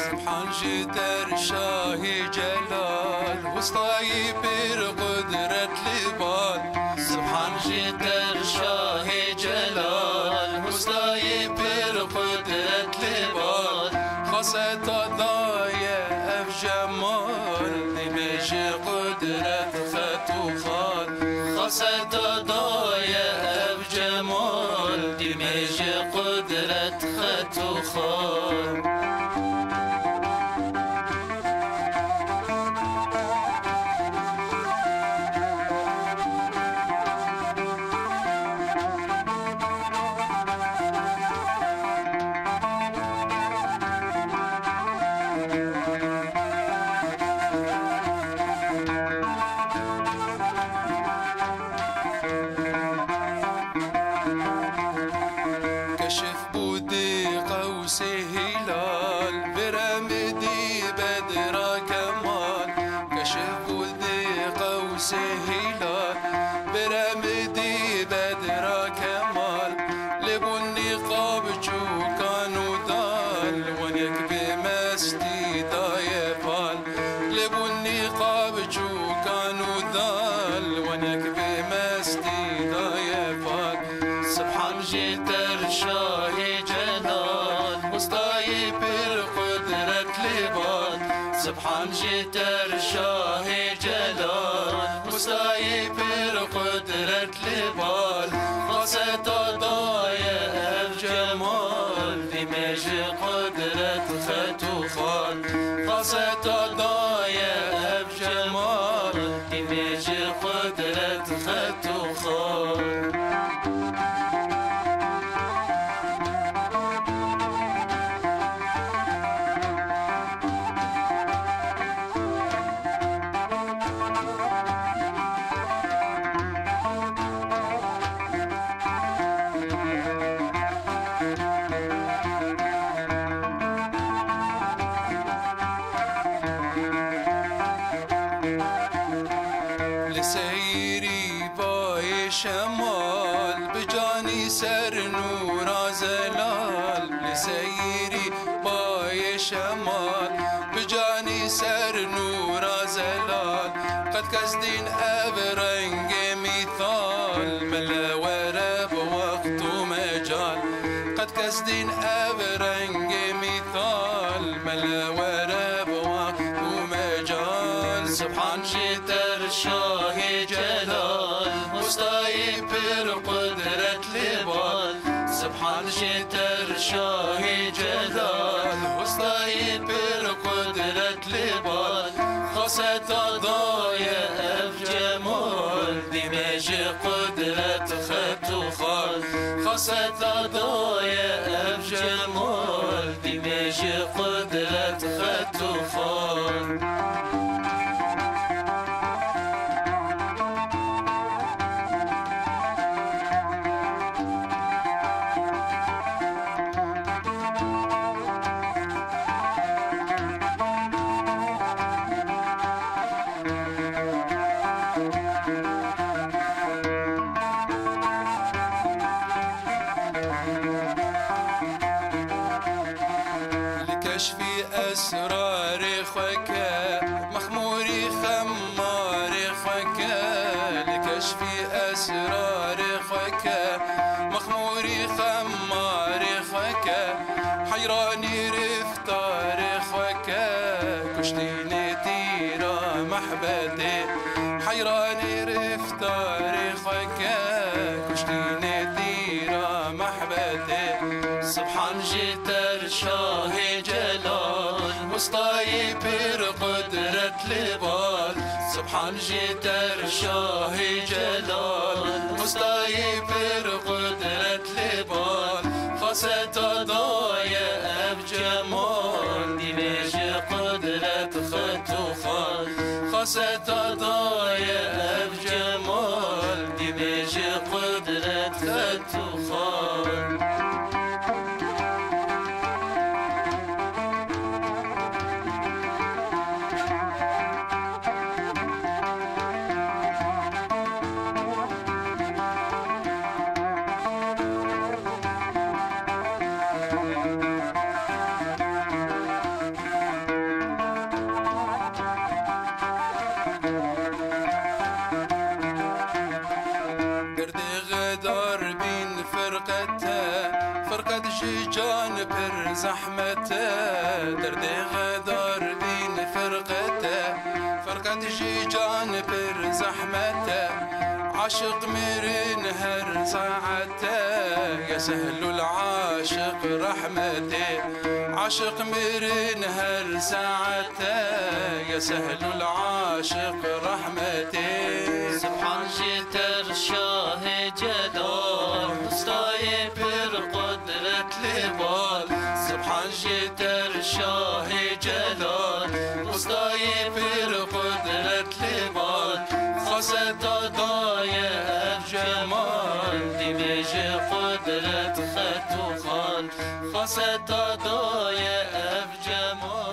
سبحان جدر شاهي جلال وسطاي بالقدرة لبال. سبحان جدر شاهي جلال وسطاي بالقدرة لبال. خاصة ضايع في جمال دمج قدرة فتوخال. خاصة ضايع في جمال دمج قدرة فتوخال. كشف بودي قوسي هلال برمدي بدر كمال. كشف بودي قوسي هلال برمدي بدر كمال. لبني قابجو كانوا دال ونك بمستي دايبال. لبني قابجو كانوا دال ونك بمستي دايبال. سبحان جدر شاهي جلال وسطاي بالقدرة لبال. سبحان جدر شاهي جلال وسطاي بالقدرة لبال. خاصة ضايع في جمال دمج قدرة فتوخال. خاصة ضايع في جمال دمج قدرة فتوخال. لسيري باي شمال بجاني سر نور زلال. لسيري باي شمال بجاني سر نور زلال. قد كسدين أبرنج مثال ملا ورب وقت مجال. قد كسدين أبرنج مثال ملا ورب وقت مجال. سبحان جدر شاهي جلال وسطاي بالقدرة لبال. سبحان جدر شاهي جلال وسطاي بالقدرة لبال. خاصة ضايع في جمال دمج قدرة فتوخال. خاصة ضايع في جمال دمج قدرة فتوخال. لكشف أسرار خكا مخموري خمار خكا. لكشف أسرار خكا مخموري خمار خكا. حيراني رفتار خكا كشتيني تيرا محبتي. حيراني رفتار خكا كشتيني تيرا محبتي. سبحان جدر شاهي جلال وسطاي بالقدرة لبال. سبحان جدر شاهي جلال وسطاي بالقدرة لبال. خاصة ضايع في جمال دمج قدرة فتوخال. خاصة ضايع في جمال دمج قدرة فتوخال. جان پر زحمته درد غدار بین فرقته فرقت جی جان پر زحمته عاشق مرن هر ساعته يا سهل العاشق رحمته عاشق مرن هر ساعته يا سهل العاشق رحمته سبحان جتر شاه جدال مستاي بر قدرة لبال سبحان جتر شاه جلال مستاي بر قدرة لبال خاصة ضايع جمال دمج قدرة خطوخان خاصة ضايع جمال